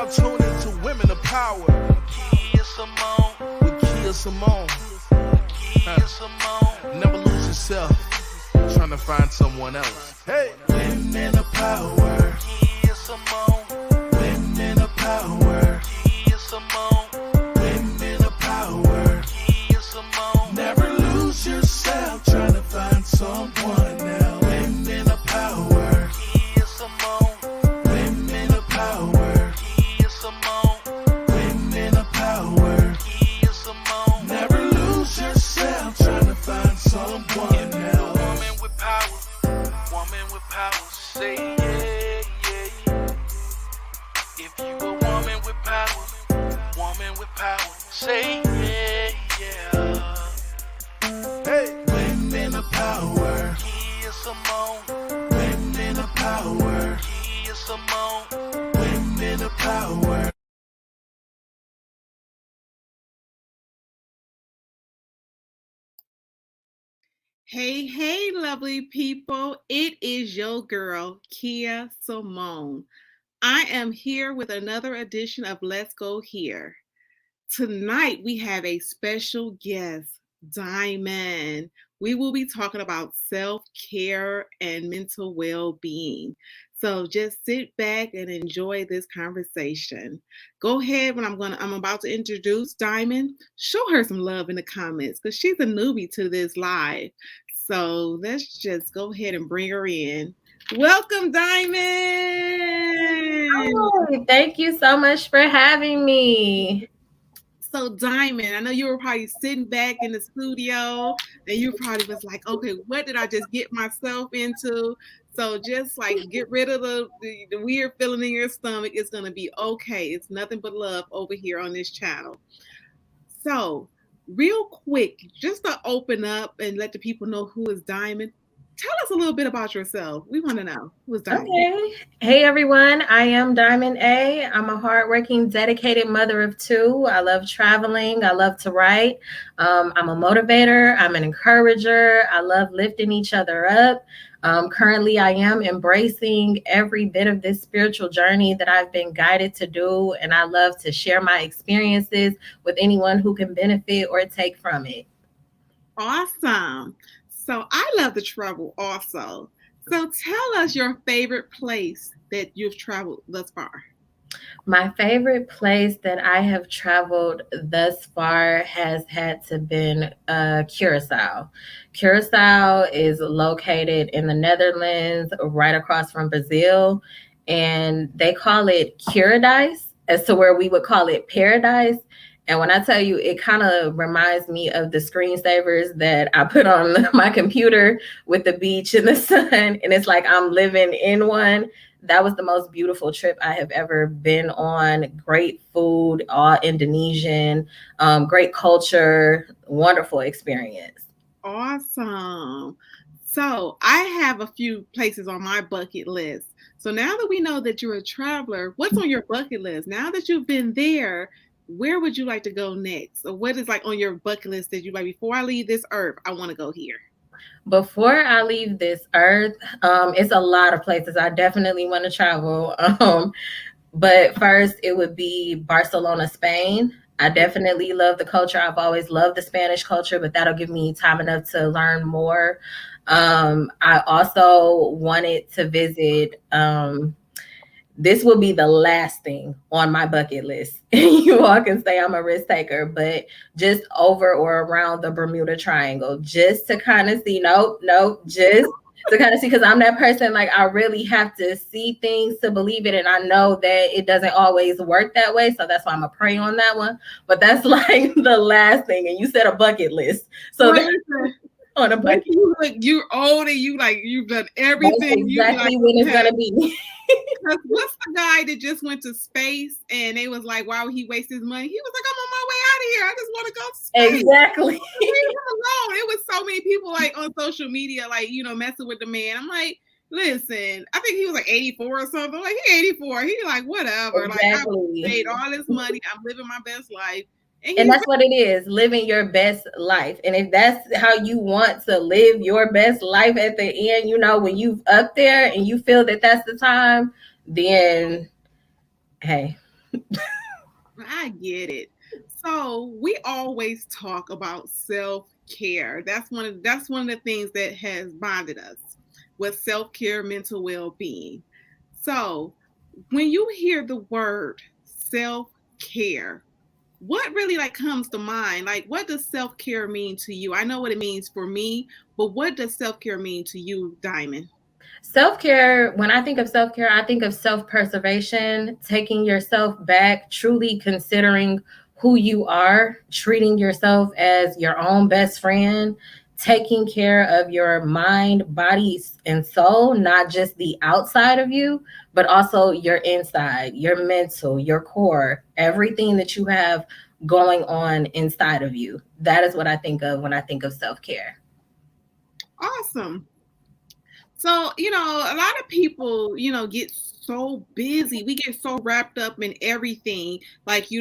now tuned into Women of Power with Kia Simone. Never lose yourself trying to find someone else. Hey, Women of Power. Women of Power. Women of Power. Never lose yourself trying to find someone else. Women of Power. Women of Power. Women of Power. Never lose yourself trying to find someone else. Woman with power, say yeah, yeah. If you a woman with power, say yeah, yeah. Hey, women of power. Kia Simone. Women of power. Kia Simone. Women of power. Hey, lovely people. It is your girl, Kia Simone. I am here with another edition of Let's Go Here. Tonight, we have a special guest, Dymond. We will be talking about self-care and mental well-being. So just sit back and enjoy this conversation. Go ahead when I'm about to introduce Dymond. Show her some love in the comments because she's a newbie to this live. So let's just go ahead and bring her in. Welcome, Dymond. Oh, thank you so much for having me. So Dymond, I know you were probably sitting back in the studio and you probably was like, okay, what did I just get myself into? So just like get rid of the weird feeling in your stomach. It's going to be okay. It's nothing but love over here on this channel. So real quick, just to open up and let the people know who is Dymond, tell us a little bit about yourself. We want to know who is Dymond. Okay. Hey, everyone. I am Dymond A. I'm a hardworking, dedicated mother of two. I love traveling. I love to write. I'm a motivator. I'm an encourager. I love lifting each other up. Currently, I am embracing every bit of this spiritual journey that I've been guided to do. And I love to share my experiences with anyone who can benefit or take from it. Awesome. So I love to travel also. So tell us your favorite place that you've traveled thus far. My favorite place that I have traveled thus far has had to been Curacao. Curacao is located in the Netherlands, right across from Brazil, and they call it Paradise, as to where we would call it paradise. And when I tell you, it kind of reminds me of the screensavers that I put on my computer with the beach and the sun, and it's like I'm living in one. That was the most beautiful trip I have ever been on. Great food, all Indonesian, great culture, wonderful experience. Awesome. So I have a few places on my bucket list. So now that we know that you're a traveler, what's on your bucket list? Now that you've been there, where would you like to go next? Or what is like on your bucket list that you like, before I leave this earth, I want to go here? Before I leave this earth, it's a lot of places I definitely want to travel. But first, it would be Barcelona, Spain. I definitely love the culture. I've always loved the Spanish culture, but that'll give me time enough to learn more. I also wanted to visit. This will be the last thing on my bucket list. You all can say I'm a risk taker, but just over or around the Bermuda Triangle, just to kind of see, just to kind of see, because I'm that person, like I really have to see things to believe it. And I know that it doesn't always work that way. So that's why I'm going to pray on that one. But that's like the last thing. And you said a bucket list. So on a bucket. You're old and you've done everything. That's exactly what it's going to be. What's the guy that just went to space and they was like, why would he waste his money? He was like, I'm on my way out of here. I just want to go to space. Exactly. Leave him alone. It was so many people like on social media, like, messing with the man. I'm like, listen, I think he was like 84 or something. Like, he 84. He like, whatever. Exactly. Like, I made all this money. I'm living my best life. And that's what it is, living your best life. And if that's how you want to live your best life at the end, when you've up there and you feel that that's the time, then hey, I get it. So we always talk about self-care. That's one of the things that has bonded us with self-care, mental well-being. So when you hear the word self-care, what really like comes to mind? Like what does self-care mean to you? I know what it means for me, but what does self-care mean to you, Diamond? Self-care, when I think of self-care, I think of self-preservation, taking yourself back, truly considering who you are, treating yourself as your own best friend, taking care of your mind, body, and soul, not just the outside of you, but also your inside, your mental, your core, everything that you have going on inside of you. That is what I think of when I think of self-care. Awesome. So, a lot of people, get so busy. We get so wrapped up in everything. Like, I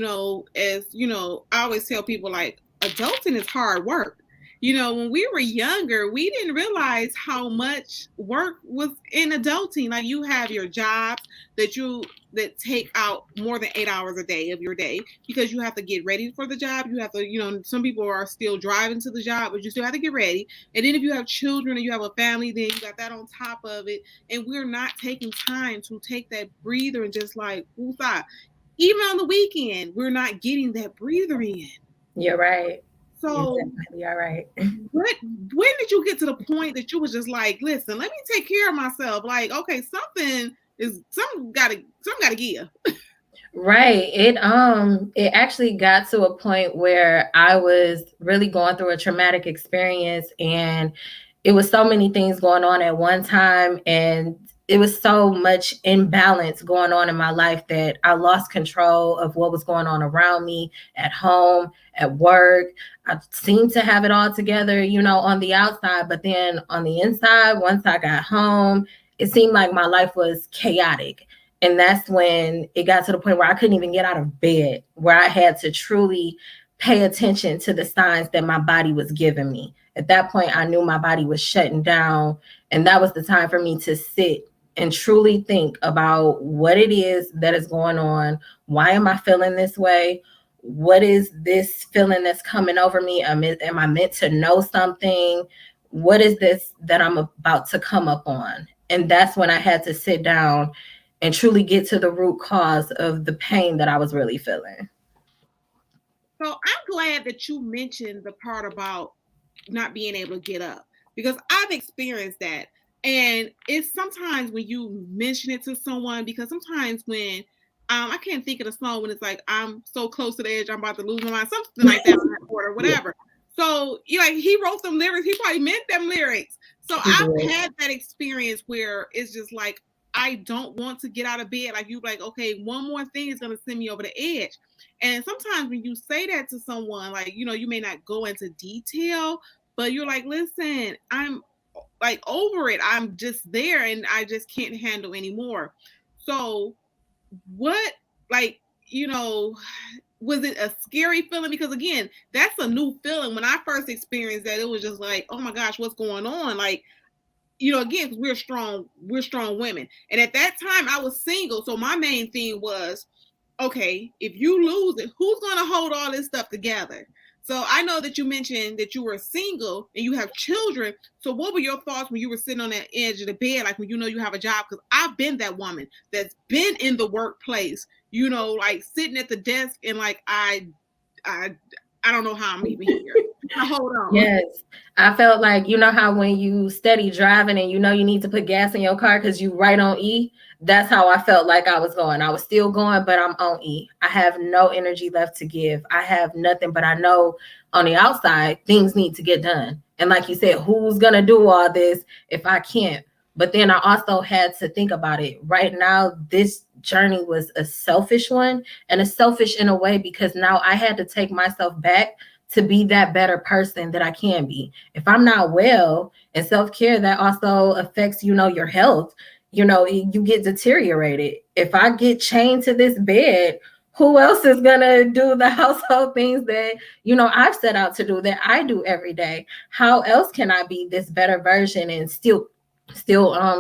always tell people, like, adulting is hard work. When we were younger, we didn't realize how much work was in adulting. Like, you have your jobs that take out more than 8 hours a day of your day because you have to get ready for the job. You have to, some people are still driving to the job, but you still have to get ready. And then if you have children and you have a family, then you got that on top of it. And we're not taking time to take that breather and just like, woosah. Even on the weekend, we're not getting that breather in. You're right. You So definitely are right. when did you get to the point that you was just like, listen, let me take care of myself? Like, okay, something gotta give. Right. It actually got to a point where I was really going through a traumatic experience, and it was so many things going on at one time, and it was so much imbalance going on in my life that I lost control of what was going on around me at home, at work. I seemed to have it all together, on the outside, but then on the inside, once I got home, it seemed like my life was chaotic. And that's when it got to the point where I couldn't even get out of bed, where I had to truly pay attention to the signs that my body was giving me. At that point, I knew my body was shutting down. And that was the time for me to sit and truly think about what it is that is going on. Why am I feeling this way? What is this feeling that's coming over me? Am I meant to know something? What is this that I'm about to come up on? And that's when I had to sit down and truly get to the root cause of the pain that I was really feeling. So I'm glad that you mentioned the part about not being able to get up because I've experienced that. And it's sometimes when you mention it to someone, because sometimes when I can't think of the song when it's like I'm so close to the edge, I'm about to lose my mind, something like that on that chord or Yeah, whatever. So like he wrote them lyrics, he probably meant them lyrics. So he I've did. had that experience where it's just like I don't want to get out of bed. Like you like, okay, one more thing is gonna send me over the edge. And sometimes when you say that to someone, like, you may not go into detail, but you're like, listen, I'm like over it. I'm just there and I just can't handle anymore. So, what, like, you know, was it a scary feeling? Because again, that's a new feeling. When I first experienced that, it was just like, oh my gosh, what's going on? Like, again, because we're strong women. And at that time, I was single. So my main thing was, okay, if you lose it, who's going to hold all this stuff together? So I know that you mentioned that you were single and you have children. So what were your thoughts when you were sitting on that edge of the bed, like when you have a job? Because I've been that woman that's been in the workplace, like sitting at the desk and like I I don't know how I'm even here. Hold on. Yes. I felt like, how when you steady driving and you need to put gas in your car because you right on E? That's how I felt like I was going. I was still going, but I'm on E. I have no energy left to give. I have nothing, but I know on the outside, things need to get done. And like you said, who's going to do all this if I can't? But then I also had to think about it. Right now, this journey was a selfish one, and a selfish in a way because now I had to take myself back to be that better person that I can be. If I'm not well, and self-care, that also affects, your health, you get deteriorated. If I get chained to this bed, who else is gonna do the household things that I've set out to do, that I do every day? How else can I be this better version and still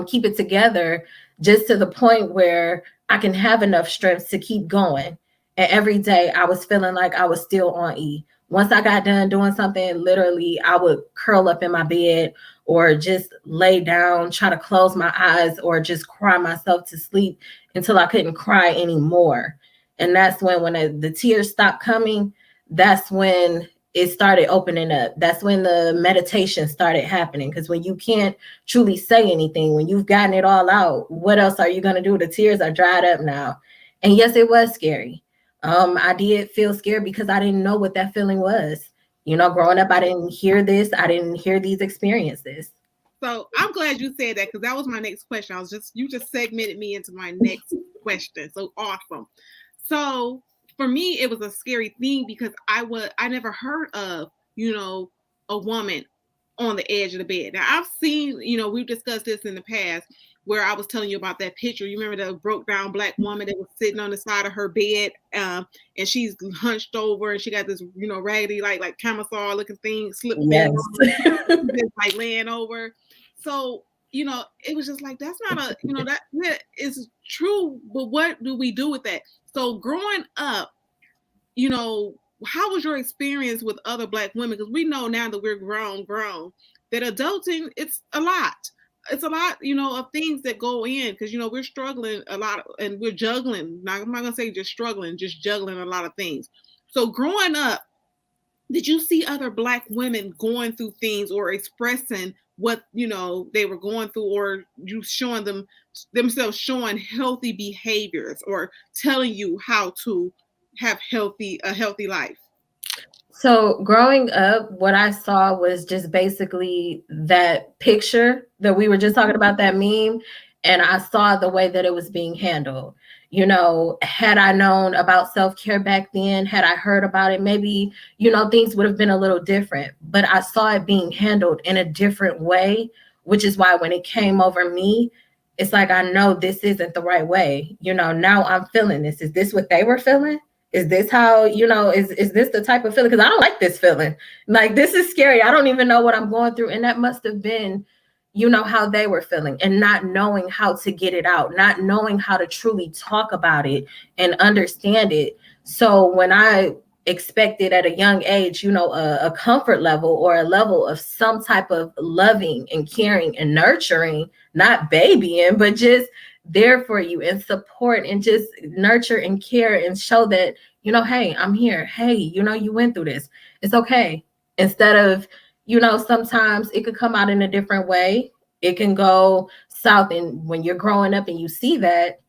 keep it together, just to the point where I can have enough strength to keep going? And every day I was feeling like I was still on E. Once I got done doing something, literally I would curl up in my bed or just lay down, try to close my eyes, or just cry myself to sleep until I couldn't cry anymore. And that's when the tears stopped coming, that's when it started opening up. That's when the meditation started happening. Because when you can't truly say anything, when you've gotten it all out, what else are you going to do? The tears are dried up now. And yes, it was scary. I did feel scared because I didn't know what that feeling was. You know, growing up, I didn't hear this. I didn't hear these experiences. So I'm glad you said that because that was my next question. You just segmented me into my next question. So awesome. So for me, it was a scary thing because I never heard of, a woman on the edge of the bed. Now I've seen, we've discussed this in the past where I was telling you about that picture. You remember the broke down black woman that was sitting on the side of her bed, and she's hunched over and she got this, raggedy like camisole looking thing slipped Yes. just like laying over. So it was just like that's not that is true. But what do we do with that? So growing up, how was your experience with other black women? Because we know now that we're grown, that adulting, it's a lot. It's a lot, of things that go in because, we're struggling a lot and we're juggling. Now, I'm not going to say just struggling, just juggling a lot of things. So growing up, did you see other black women going through things or expressing what, they were going through, or you showing themselves showing healthy behaviors or telling you how to have a healthy life? So growing up, what I saw was just basically that picture that we were just talking about, that meme, and I saw the way that it was being handled. You know, had I known about self-care back then, had I heard about it, maybe, things would have been a little different. But I saw it being handled in a different way, which is why when it came over me, it's like, I know this isn't the right way. Now I'm feeling this. Is this what they were feeling? Is this how, is this the type of feeling? Because I don't like this feeling. Like, this is scary. I don't even know what I'm going through. And that must have been, how they were feeling, and not knowing how to get it out, not knowing how to truly talk about it and understand it. So when I expected at a young age, a comfort level or a level of some type of loving and caring and nurturing, not babying, but just there for you and support and just nurture and care and show that, hey, I'm here. Hey, you went through this. It's okay. Instead of, sometimes it could come out in a different way. It can go south. And when you're growing up and you see that,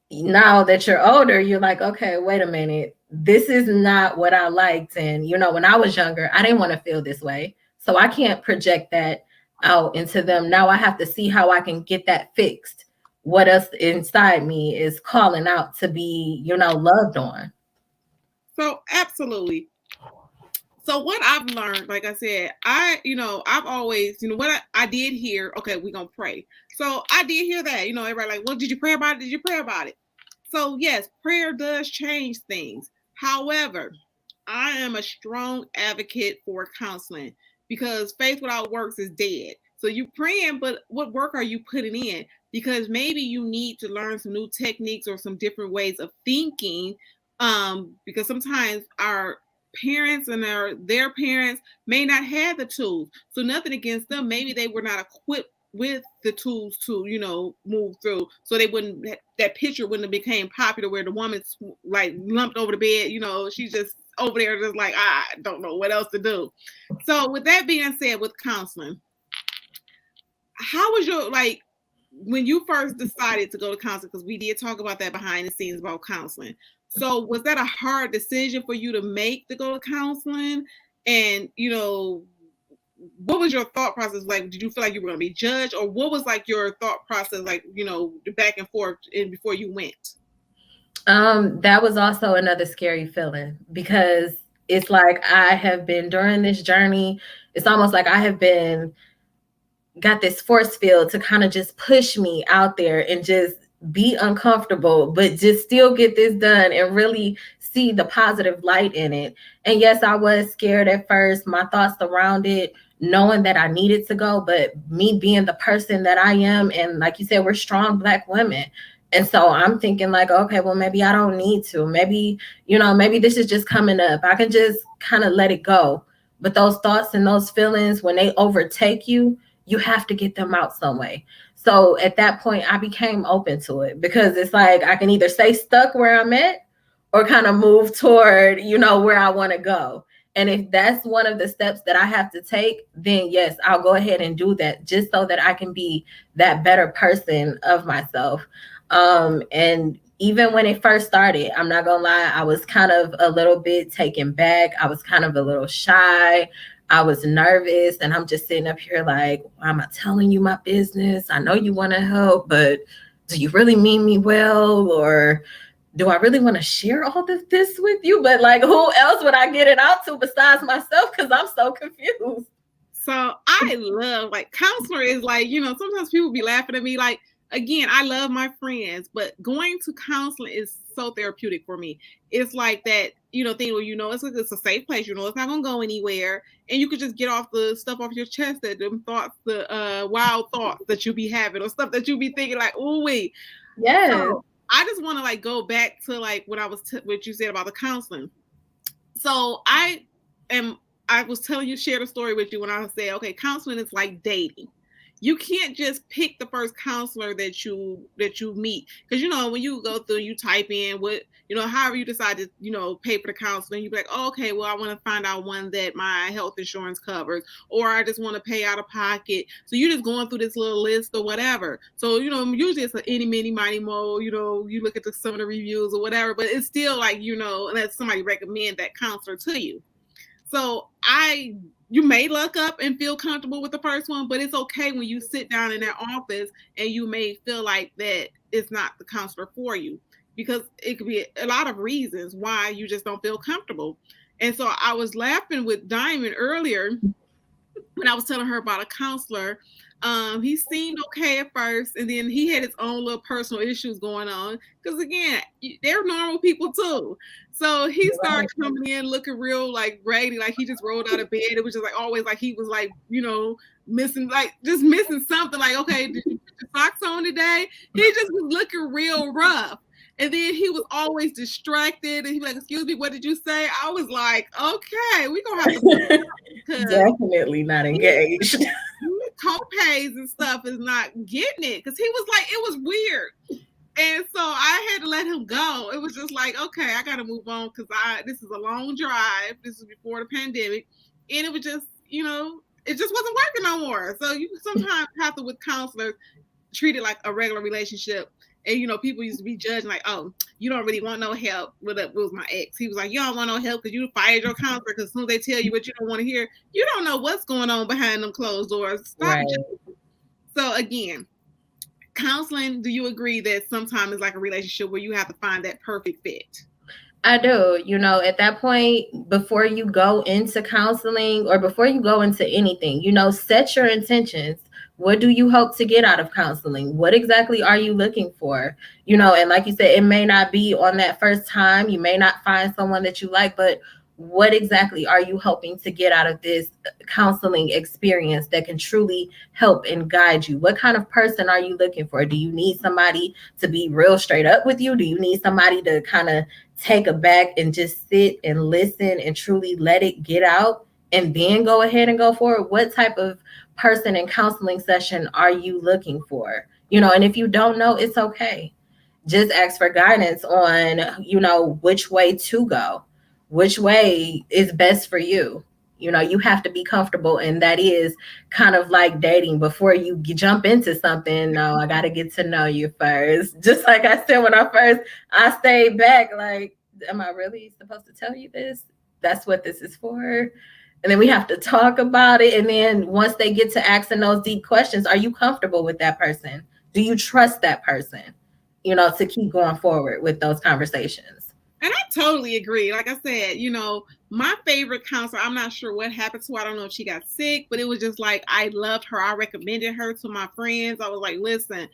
now that you're older, you're like, okay, wait a minute. This is not what I liked. And, when I was younger, I didn't want to feel this way. So I can't project that out into them. Now I have to see how I can get that fixed. What else inside me is calling out to be, loved on. So absolutely. So what I've learned, like I said, I've always, what I did hear, okay, we're going to pray. So I did hear that, everybody like, well, did you pray about it? Did you pray about it? So yes, prayer does change things. However, I am a strong advocate for counseling because faith without works is dead. So you praying, but what work are you putting in? Because maybe you need to learn some new techniques or some different ways of thinking. Because sometimes our parents and their parents may not have the tools. So nothing against them. Maybe they were not equipped with the tools to move through, so that picture wouldn't have became popular where the woman's like lumped over the bed. She's just over there just like, I don't know what else to do. So with that being said, with counseling, how was your, like, when you first decided to go to counseling, because we did talk about that behind the scenes about counseling. So was that a hard decision for you to make to go to counseling? And, what was your thought process like? Did you feel like you were going to be judged, or what was like your thought process, like, the back and forth and before you went? That was also another scary feeling because it's like I have been during this journey. It's almost like I have been got this force field to kind of just push me out there and just be uncomfortable, but just still get this done and really see the positive light in it. And yes, I was scared at first, my thoughts around it, knowing that I needed to go, but me being the person that I am, and like you said, we're strong Black women. And so I'm thinking like, okay, well, maybe I don't need to. Maybe, maybe this is just coming up. I can just kind of let it go. But those thoughts and those feelings, when they overtake you, you have to get them out some way. So at that point, I became open to it because it's like I can either stay stuck where I'm at or kind of move toward, where I want to go. And if that's one of the steps that I have to take, then yes, I'll go ahead and do that just so that I can be that better person of myself. And even when it first started, I'm not gonna lie, I was kind of a little bit taken back. I was kind of a little shy. I was nervous, and I'm just sitting up here like, why am I telling you my business? I know you want to help, but do you really mean me well? Or do I really want to share all of this with you? But like, who else would I get it out to besides myself? Because I'm so confused. So I love, like, counselor is like, sometimes people be laughing at me. Like, again, I love my friends, but going to counseling is so therapeutic for me. It's like that, thing where, it's a safe place, it's not going to go anywhere. And you could just get off the stuff off your chest, that them thoughts, the wild thoughts that you be having or stuff that you be thinking like, oh, wait. Yes. So I just want to like go back to like what you said about the counseling. So I was telling you, share the story with you when I said, okay, counseling is like dating. You can't just pick the first counselor that you meet, because when you go through, you type in what however you decide to pay for the counseling, you be like, oh, okay, well, I want to find out one that my health insurance covers, or I just want to pay out of pocket. So you're just going through this little list or whatever. So usually it's an any, mini, mighty, mo. You look at some of the reviews or whatever, but it's still like unless somebody recommend that counselor to you. So you may look up and feel comfortable with the first one, but it's okay when you sit down in their office and you may feel like that it's not the counselor for you, because it could be a lot of reasons why you just don't feel comfortable. And so I was laughing with Dymond earlier when I was telling her about a counselor. He seemed okay at first, and then he had his own little personal issues going on, because again, they're normal people too. So he started coming in looking real like raggedy, like he just rolled out of bed. It was just like always like he was like, missing, like just missing something. Like, okay, did you put your socks on today? He just was looking real rough. And then he was always distracted, and he'd be like, excuse me, what did you say? I was like, okay, we're gonna have to definitely not engaged. Co-pays and stuff is not getting it, because he was like, it was weird. And so I had to let him go. It was just like, okay, I gotta move on, because this is a long drive. This is before the pandemic. And it was just, it just wasn't working no more. So you sometimes have to, with counselors, treat it like a regular relationship. And people used to be judging like, oh, you don't really want no help. It was my ex. He was like, you don't want no help because you fired your counselor, because as soon as they tell you what you don't want to hear, you don't know what's going on behind them closed doors. Stop. Right. So again, counseling, do you agree that sometimes it's like a relationship where you have to find that perfect fit? I do. At that point, before you go into counseling or before you go into anything, set your intentions. What do you hope to get out of counseling? What exactly are you looking for? And like you said, it may not be on that first time. You may not find someone that you like, but what exactly are you hoping to get out of this counseling experience that can truly help and guide you? What kind of person are you looking for? Do you need somebody to be real straight up with you? Do you need somebody to kind of take a back and just sit and listen and truly let it get out and then go ahead and go forward? What type of person and counseling session are you looking for? And if you don't know, it's okay. Just ask for guidance on, which way to go, which way is best for you. You have to be comfortable, and that is kind of like dating. Before you jump into something, no, I got to get to know you first. Just like I said, when I stayed back, like, am I really supposed to tell you this? That's what this is for. And then we have to talk about it. And then once they get to asking those deep questions, are you comfortable with that person? Do you trust that person, to keep going forward with those conversations? And I totally agree. Like I said, my favorite counselor, I'm not sure what happened to her. I don't know if she got sick, but it was just like, I loved her. I recommended her to my friends. I was like, listen,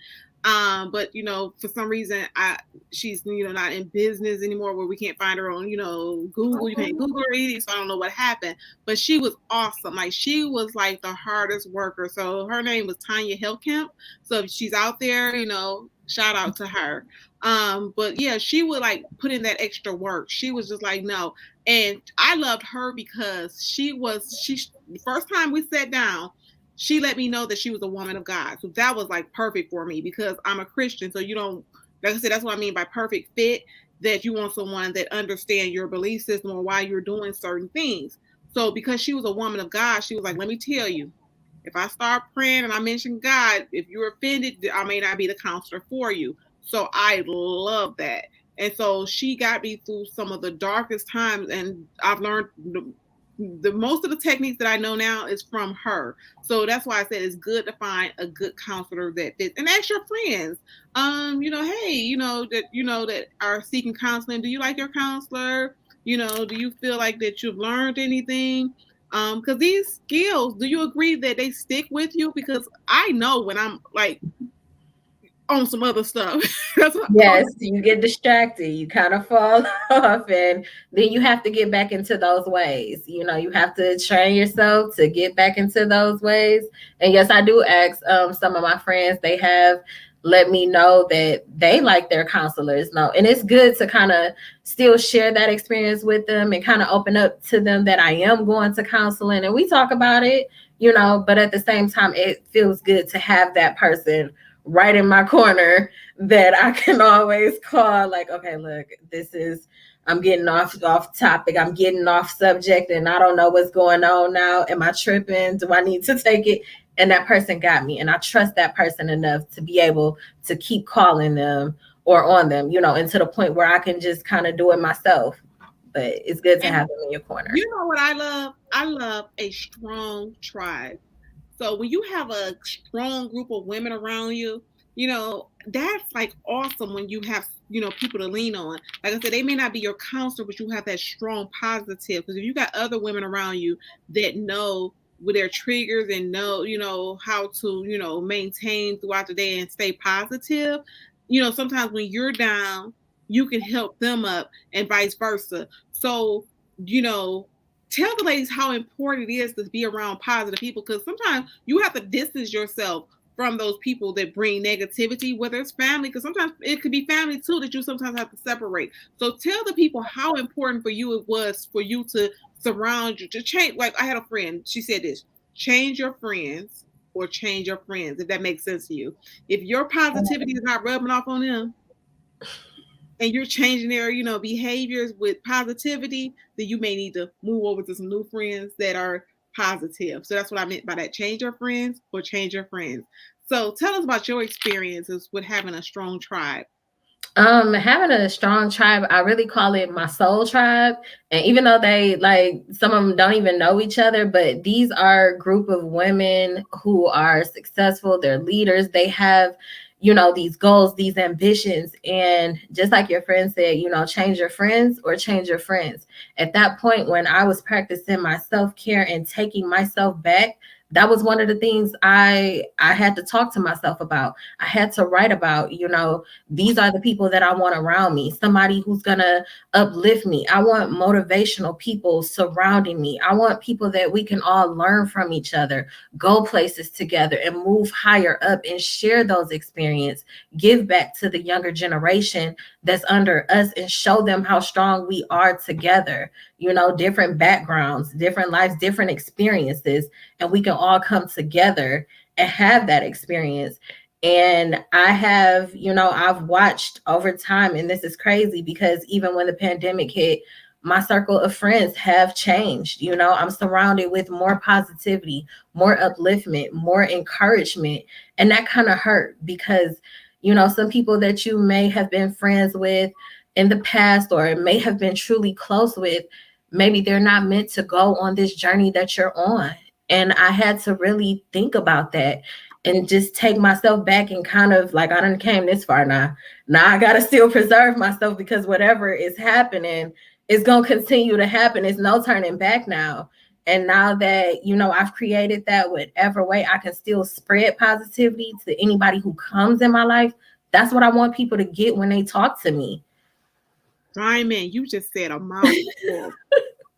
but for some reason, she's not in business anymore, where we can't find her on Google. You can't Google her anything, so I don't know what happened. But she was awesome. Like, she was like the hardest worker. So her name was Tanya Hellkamp. So if she's out there, Shout out to her. But yeah, she would like put in that extra work. She was just like, no. And I loved her because she the first time we sat down, she let me know that she was a woman of God. So that was like perfect for me because I'm a Christian. So you don't, like I said, that's what I mean by perfect fit, that you want someone that understands your belief system or why you're doing certain things. So because she was a woman of God, she was like, let me tell you, if I start praying and I mention God, if you're offended, I may not be the counselor for you. So I love that. And so she got me through some of the darkest times, and I've learned the most of the techniques that I know now is from her. So that's why I said it's good to find a good counselor that fits, and ask your friends. Hey, that are seeking counseling. Do you like your counselor? Do you feel like that you've learned anything? Because these skills, do you agree that they stick with you? Because I know when I'm like on some other stuff. That's what Yes, you get distracted, you kind of fall off, and then you have to get back into those ways. You have to train yourself to get back into those ways. And yes, I do ask some of my friends, they have let me know that they like their counselors. No, and it's good to kind of still share that experience with them and kind of open up to them that I am going to counseling and we talk about it, but at the same time, it feels good to have that person right in my corner that I can always call, like, okay, look, I'm getting off topic, I'm getting off subject, and I don't know what's going on now. Am I tripping? Do I need to take it? And that person got me, and I trust that person enough to be able to keep calling them or on them, and to the point where I can just kind of do it myself. But it's good to have them in your corner. You know what I love? I love a strong tribe. So when you have a strong group of women around you, that's like awesome when you have, people to lean on. Like I said, they may not be your counselor, but you have that strong positive. Because if you got other women around you that know with their triggers and know, how to, maintain throughout the day and stay positive, sometimes when you're down, you can help them up and vice versa. So, you know, tell the ladies how important it is to be around positive people, because sometimes you have to distance yourself from those people that bring negativity, whether it's family, because sometimes it could be family too that you sometimes have to separate. So tell the people how important for you it was for you to surround you, to change. Like I had a friend, she said this: change your friends or change your friends, if that makes sense to you. If your positivity is not rubbing off on them, and you're changing their, behaviors with positivity, then you may need to move over to some new friends that are positive. So that's what I meant by that. Change your friends or change your friends. So tell us about your experiences with having a strong tribe. Having a strong tribe, I really call it my soul tribe. And even though they like some of them don't even know each other, but these are a group of women who are successful, they're leaders, they have, these goals, these ambitions. And just like your friend said, change your friends or change your friends. At that point, when I was practicing my self-care and taking myself back, that was one of the things I had to talk to myself about. I had to write about, these are the people that I want around me, somebody who's going to uplift me. I want motivational people surrounding me. I want people that we can all learn from each other, go places together and move higher up and share those experiences, give back to the younger generation that's under us and show them how strong we are together, different backgrounds, different lives, different experiences, and we can all come together and have that experience. And I have, I've watched over time, and this is crazy because even when the pandemic hit, my circle of friends have changed. I'm surrounded with more positivity, more upliftment, more encouragement. And that kind of hurt because, some people that you may have been friends with in the past or may have been truly close with, maybe they're not meant to go on this journey that you're on. And I had to really think about that and just take myself back and kind of like, I done came this far now. Now I got to still preserve myself because whatever is happening is going to continue to happen. It's no turning back now. And now that, I've created that whatever way I can still spread positivity to anybody who comes in my life, that's what I want people to get when they talk to me. Dymond, you just said a mouthful.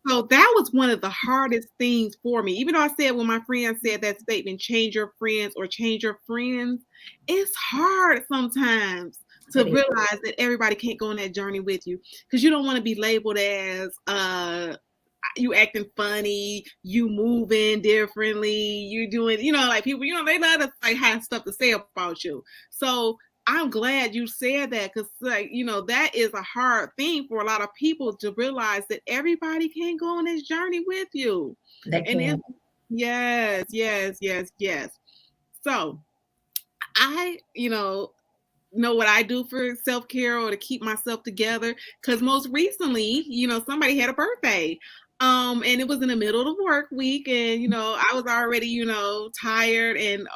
So that was one of the hardest things for me. Even though I said when my friend said that statement, change your friends or change your friends, it's hard sometimes to It is. realize that everybody can't go on that journey with you because you don't want to be labeled as you acting funny, you moving differently, you doing, like people, they love to like have stuff to say about you. So I'm glad you said that because, like, that is a hard thing for a lot of people to realize that everybody can't go on this journey with you. They And can. yes, yes, yes, yes. So I, know what I do for self-care or to keep myself together. Because most recently, somebody had a birthday. And it was in the middle of the work week, and I was already, tired and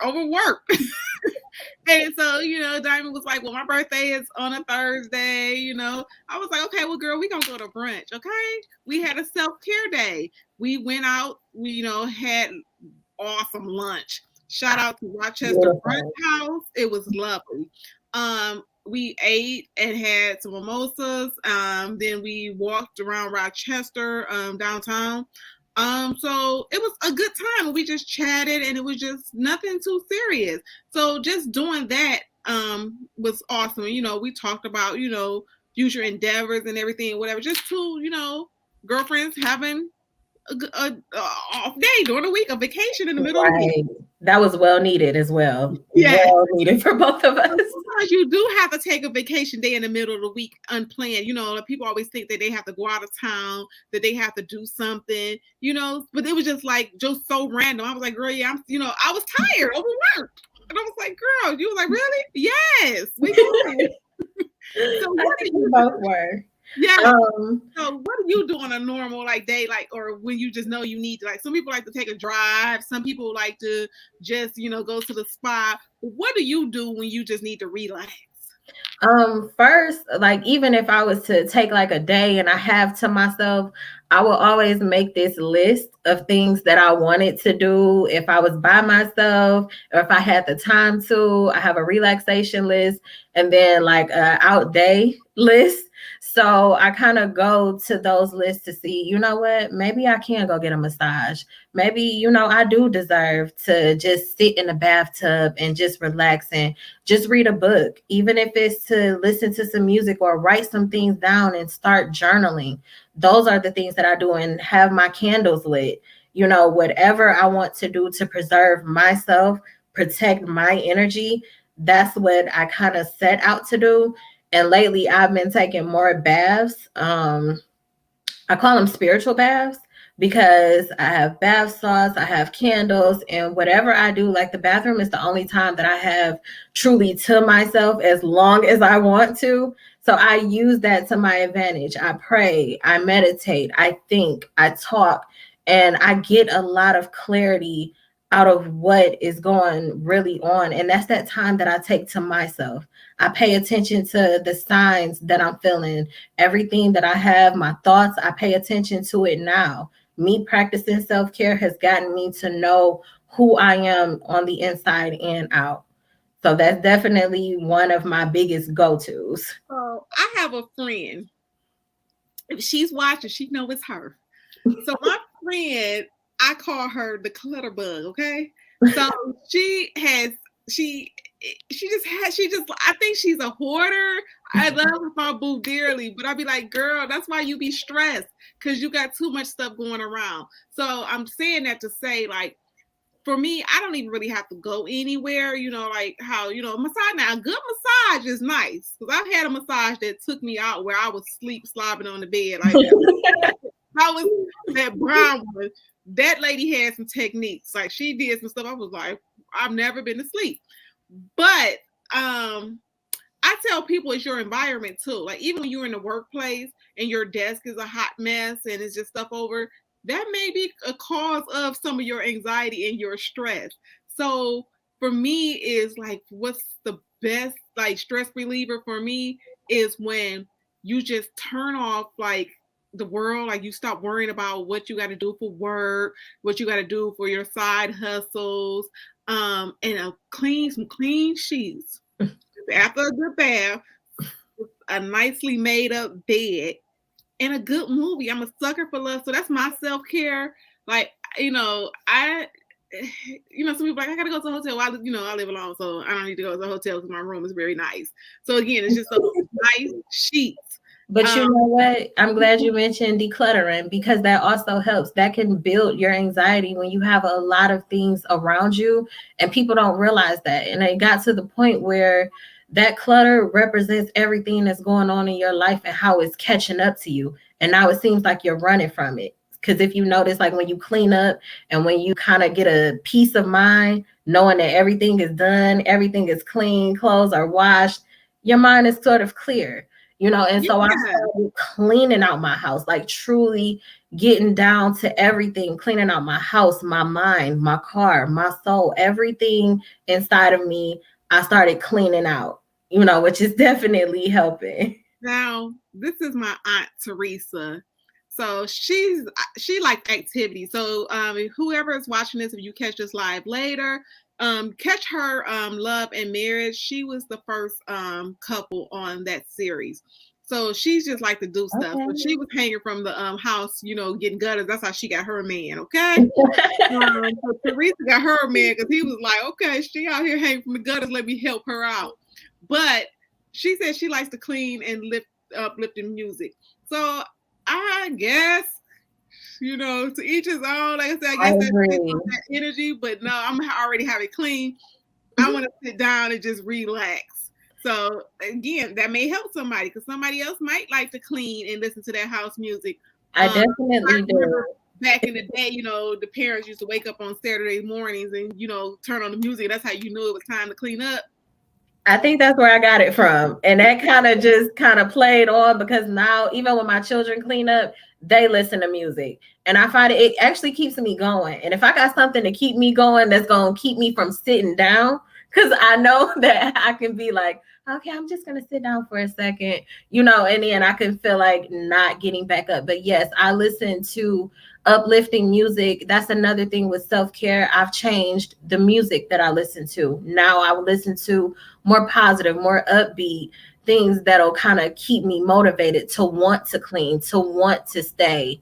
overworked. And so, Diamond was like, well, my birthday is on a Thursday, I was like, okay, well, girl, we gonna go to brunch, okay? We had a self-care day. We went out, we, had awesome lunch. Shout out to Rochester Brunch House. It was lovely. We ate and had some mimosas. Then we walked around Rochester, downtown. So it was a good time. We just chatted and it was just nothing too serious. So just doing that was awesome. We talked about, future endeavors and everything, whatever. Just two, girlfriends having a off day during the week, a vacation in the middle of the week. That was well needed as well. Yeah. Well needed for both of us. Sometimes you do have to take a vacation day in the middle of the week unplanned. People always think that they have to go out of town, that they have to do something, but it was just so random. I was like, girl, yeah, I was tired, overworked. And I was like, girl, you was like, really? Yes, we can. So what I think we both were. Yeah. So what do you do on a normal day, or when you just know you need to, some people like to take a drive, some people like to just, go to the spa. What do you do when you just need to relax? First, even if I was to take a day and I have to myself, I will always make this list of things that I wanted to do if I was by myself or if I had the time to. I have a relaxation list and then a out day list. So I kind of go to those lists to see, what, maybe I can go get a massage. Maybe, I do deserve to just sit in the bathtub and just relax and just read a book, even if it's to listen to some music or write some things down and start journaling. Those are the things that I do, and have my candles lit. Whatever I want to do to preserve myself, protect my energy, that's what I kind of set out to do. And lately I've been taking more baths. I call them spiritual baths because I have bath salts, I have candles, and whatever I do, the bathroom is the only time that I have truly to myself as long as I want to. So I use that to my advantage. I pray, I meditate, I think, I talk, and I get a lot of clarity out of what is going really on. And that's that time that I take to myself. I pay attention to the signs that I'm feeling, everything that I have, my thoughts, I pay attention to it now. Me practicing self-care has gotten me to know who I am on the inside and out. So that's definitely one of my biggest go-tos. Oh, I have a friend. If she's watching, she know it's her. So my friend, I call her the clutter bug, okay? So she I think she's a hoarder. I love my boo dearly, but I'd be like, girl, that's why you be stressed, because you got too much stuff going around. So I'm saying that to say, for me, I don't even really have to go anywhere, how, massage. Now, a good massage is nice, because I've had a massage that took me out where I was slobbing on the bed. I was that brown one. That lady had some techniques. She did some stuff. I was like, I've never been to sleep. But I tell people it's your environment too. Even when you're in the workplace and your desk is a hot mess and it's just stuff over, that may be a cause of some of your anxiety and your stress. So for me is what's the best stress reliever for me is when you just turn off the world, you stop worrying about what you got to do for work, what you got to do for your side hustles, and some clean sheets after a good bath, a nicely made up bed, and a good movie. I'm a sucker for love. So that's my self-care. Like, I some people are like, I gotta go to a hotel. Well, I live alone, so I don't need to go to a hotel because my room is very nice. So again, it's just those nice sheets. But you know what? I'm glad you mentioned decluttering, because that also helps. That can build your anxiety when you have a lot of things around you and people don't realize that. And it got to the point where that clutter represents everything that's going on in your life and how it's catching up to you. And now it seems like you're running from it. Because if you notice, like when you clean up and when you kind of get a peace of mind, knowing that everything is done, everything is clean, clothes are washed, your mind is sort of clear. And so I started cleaning out my house, like truly getting down to everything, cleaning out my house, my mind, my car, my soul, everything inside of me. I started cleaning out, which is definitely helping. Now, this is my Aunt Teresa. So she likes activity. So whoever is watching this, if you catch this live later, catch her Love and Marriage. She was the first couple on that series. So she's just like to do stuff. Okay. So she was hanging from the house, getting gutters. That's how she got her man, okay? So Teresa got her man because he was like, okay, she out here hanging from the gutters. Let me help her out. But she said she likes to clean and uplifting music. So I guess, to each his own. Like I said, I guess that's that energy, but no, I'm already have it clean. I want to sit down and just relax. So again, that may help somebody because somebody else might like to clean and listen to their house music. I definitely do. Back in the day, the parents used to wake up on Saturday mornings and, turn on the music. That's how you knew it was time to clean up. I think that's where I got it from. And that kind of played on because now, even when my children clean up, they listen to music. And I find it actually keeps me going. And if I got something to keep me going, that's going to keep me from sitting down, because I know that I can be like, okay, I'm just going to sit down for a second, and then I can feel like not getting back up. But yes, I listen to uplifting music. That's another thing with self-care. I've changed the music that I listen to. Now I will listen to more positive, more upbeat things that'll kind of keep me motivated to want to clean, to want to stay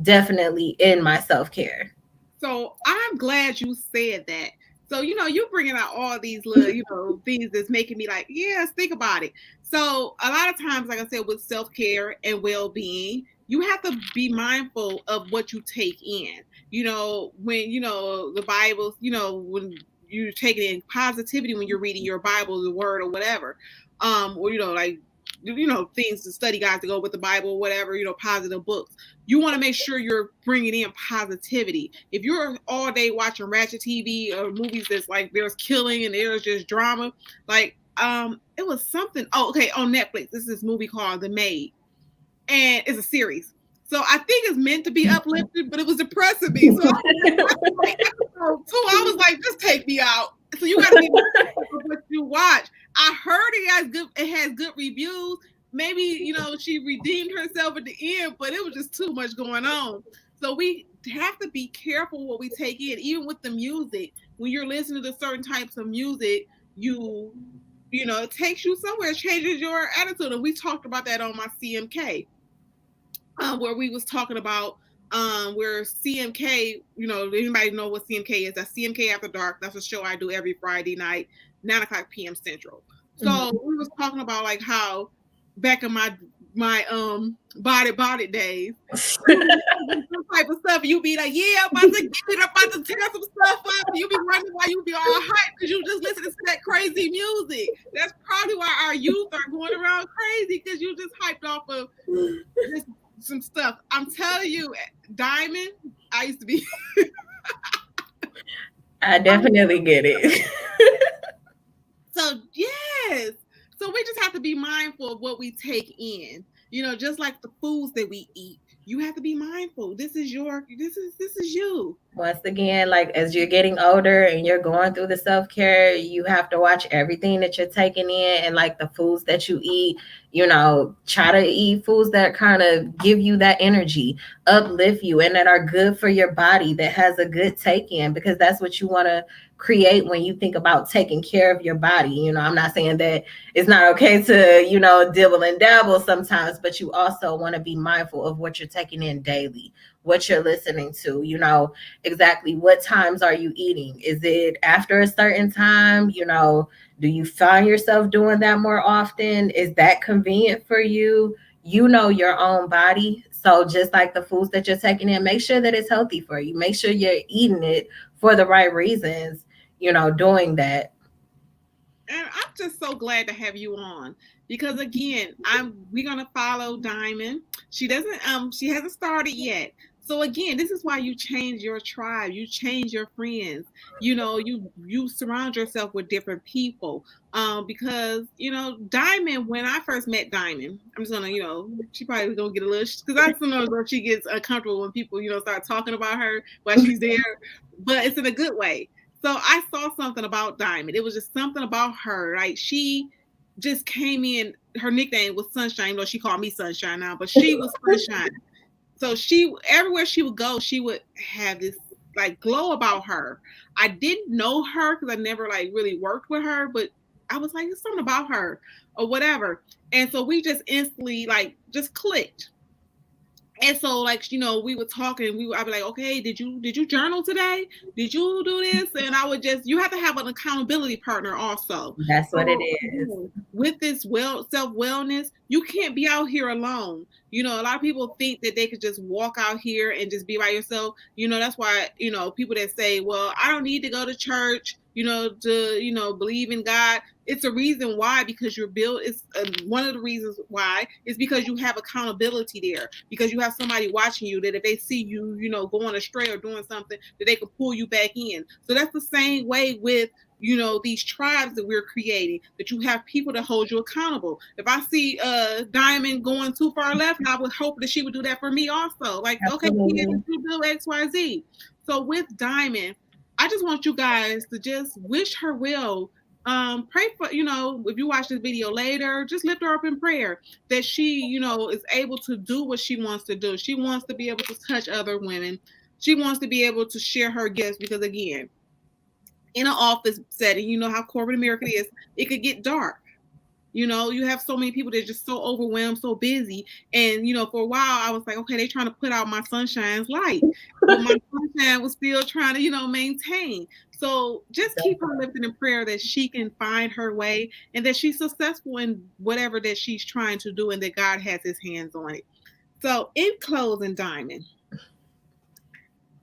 definitely in my self-care. So I'm glad you said that. So, you're bringing out all these little, things that's making me like, yes, think about it. So a lot of times, like I said, with self-care and well-being, you have to be mindful of what you take in. When, the Bible, when you're taking in positivity, when you're reading your Bible, the word or whatever, or, things to study guides to go with the Bible or whatever, positive books. You want to make sure you're bringing in positivity. If you're all day watching ratchet TV or movies that's like there's killing and there's just drama, like it was something. Oh, okay, on Netflix. This is this movie called The Maid, and it's a series. So I think it's meant to be uplifted, but it was depressing me. So I was like, just take me out. So you got to be mindful of what you watch. I heard it has good reviews. Maybe, she redeemed herself at the end, but it was just too much going on. So we have to be careful what we take in, even with the music. When you're listening to certain types of music, it takes you somewhere. It changes your attitude. And we talked about that on my CMK, where we was talking about where CMK, anybody know what CMK is? That's CMK After Dark. That's a show I do every Friday night, 9:00 p.m. Central. So we was talking about like how back in my body days, some type of stuff, you be like, yeah, I'm about to get it, I'm about to tear some stuff up. You be running while you be all hyped because you just listening to that crazy music. That's probably why our youth are going around crazy, because you just hyped off of just some stuff. I'm telling you, Dymond, I used to be. I definitely get it. So yes. So we just have to be mindful of what we take in. Just like the foods that we eat. You have to be mindful. This is you. Once again, like as you're getting older and you're going through the self-care, you have to watch everything that you're taking in, and like the foods that you eat, try to eat foods that kind of give you that energy, uplift you, and that are good for your body, that has a good take in, because that's what you want to create when you think about taking care of your body. You know, I'm not saying that it's not okay to, you know, dibble and dabble sometimes, but you also want to be mindful of what you're taking in daily, what you're listening to, you know, exactly what times are you eating? Is it after a certain time? You know, do you find yourself doing that more often? Is that convenient for you? You know your own body. So just like the foods that you're taking in, make sure that it's healthy for you. Make sure you're eating it for the right reasons, you know, doing that. And I'm just so glad to have you on because again, we're gonna follow Dymond. She hasn't started yet. So again, this is why you change your tribe, you change your friends. You know, you surround yourself with different people. Because you know, Dymond. When I first met Dymond, I'm just gonna, you know, she probably gonna get a little because I sometimes know she gets uncomfortable when people, you know, start talking about her while she's there, but it's in a good way. So I saw something about Dymond. It was just something about her. Like she just came in. Her nickname was Sunshine. Though she called me Sunshine now, but she was Sunshine. So she everywhere she would go, she would have this like glow about her. I didn't know her because I never like really worked with her, but I was like, there's something about her or whatever. And so we just instantly like just clicked. And so, like, you know, we were talking. I'd be like, okay, did you journal today? Did you do this? And I would just, you have to have an accountability partner also. That's what it So is. with this self wellness, you can't be out here alone. You know, a lot of people think that they could just walk out here and just be by yourself. You know, that's why, you know, people that say, well, I don't need to go to church, you know, to, you know, believe in God. It's a reason why, because you're built. It's one of the reasons why is because you have accountability there, because you have somebody watching you that if they see you, you know, going astray or doing something, that they can pull you back in. So that's the same way with, you know, these tribes that we're creating, that you have people to hold you accountable. If I see Dymond going too far left, I would hope that she would do that for me also. Like, okay, you do XYZ. So with Dymond, I just want you guys to just wish her well. Pray for, you know, if you watch this video later, just lift her up in prayer that she, you know, is able to do what she wants to do. She wants to be able to touch other women. She wants to be able to share her gifts because, again, in an office setting, you know how corporate America is, it could get dark. You know, you have so many people that are just so overwhelmed, so busy. And, you know, for a while, I was like, okay, they're trying to put out my sunshine's light. But my sunshine was still trying to, you know, maintain. So just keep her lifted in prayer that she can find her way and that she's successful in whatever that she's trying to do and that God has his hands on it. So in closing, Dymond,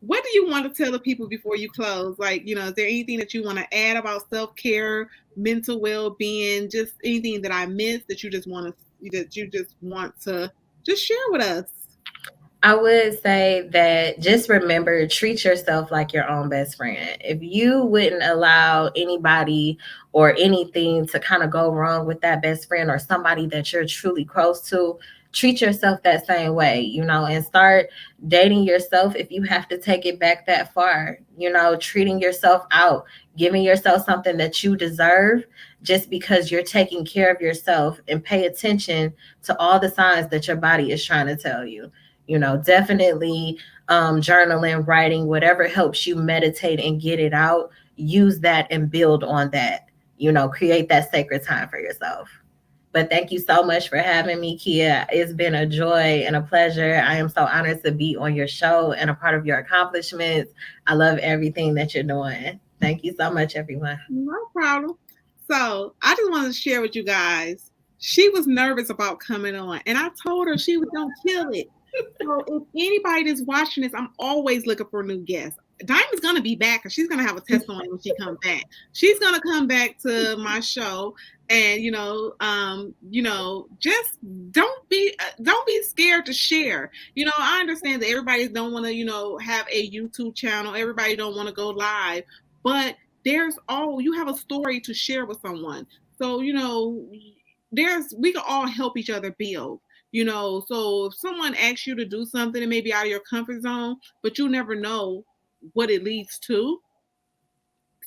what do you want to tell the people before you close? Like, you know, is there anything that you want to add about self-care, mental well-being, just anything that I missed that you just want to just share with us? I would say that just remember, treat yourself like your own best friend. If you wouldn't allow anybody or anything to kind of go wrong with that best friend or somebody that you're truly close to, treat yourself that same way, you know, and start dating yourself if you have to take it back that far, you know, treating yourself out, giving yourself something that you deserve just because you're taking care of yourself, and pay attention to all the signs that your body is trying to tell you. You know, definitely journaling, writing, whatever helps you meditate and get it out, use that and build on that, you know, create that sacred time for yourself. But thank you so much for having me, Kia. It's been a joy and a pleasure. I am so honored to be on your show and a part of your accomplishments. I love everything that you're doing. Thank you so much, everyone. No problem. So I just wanted to share with you guys. She was nervous about coming on, and I told her she was gonna kill it. So if anybody that's watching this, I'm always looking for new guests. Dymond's gonna be back, and she's gonna have a testimony when she comes back. She's gonna come back to my show, and just don't be scared to share. You know, I understand that everybody don't want to, you know, have a YouTube channel. Everybody don't want to go live, but you have a story to share with someone. So you know, we can all help each other build. You know, so if someone asks you to do something, it may be out of your comfort zone, but you never know what it leads to.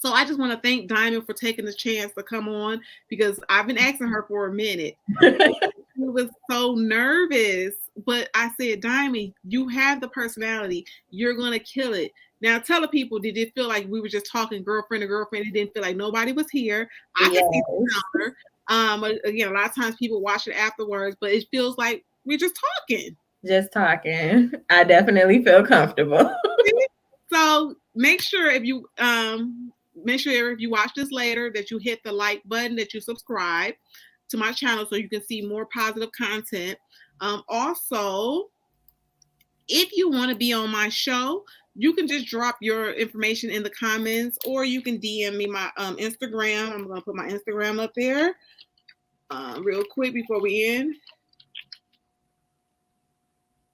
So I just want to thank Dymond for taking the chance to come on because I've been asking her for a minute. She was so nervous, but I said, Dymond, you have the personality. You're going to kill it. Now, tell the people, did it feel like we were just talking girlfriend to girlfriend? It didn't feel like nobody was here. I can see the counter. Again, a lot of times people watch it afterwards, but it feels like we're just talking. Just talking. I definitely feel comfortable. So make sure if you watch this later that you hit the like button, that you subscribe to my channel so you can see more positive content. Also, if you want to be on my show, you can just drop your information in the comments, or you can DM me my Instagram. I'm going to put my Instagram up there real quick before we end.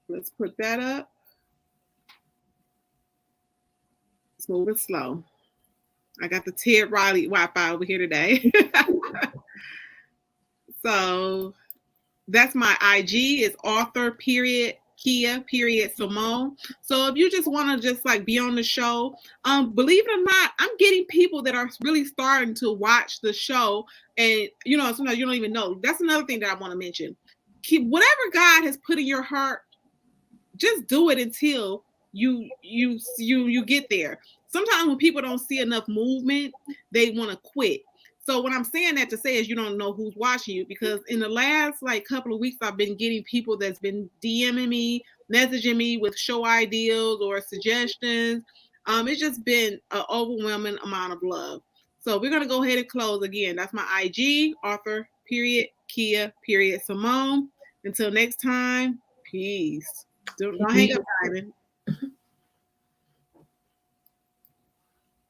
Let's put that up. It's moving slow. I got the Ted Riley Wi-Fi over here today. So that's my IG. It's author Kia Simone. So if you just want to just like be on the show, believe it or not, I'm getting people that are really starting to watch the show, and sometimes you don't even know. That's another thing that I want to mention. Whatever God has put in your heart, just do it until you get there. Sometimes when people don't see enough movement, they want to quit. So what I'm saying that to say is you don't know who's watching you, because in the last couple of weeks, I've been getting people that's been DMing me, messaging me with show ideas or suggestions. It's just been an overwhelming amount of love. So we're going to go ahead and close again. That's my IG, author Kia Simone. Until next time, peace. Don't hang up, Diamond.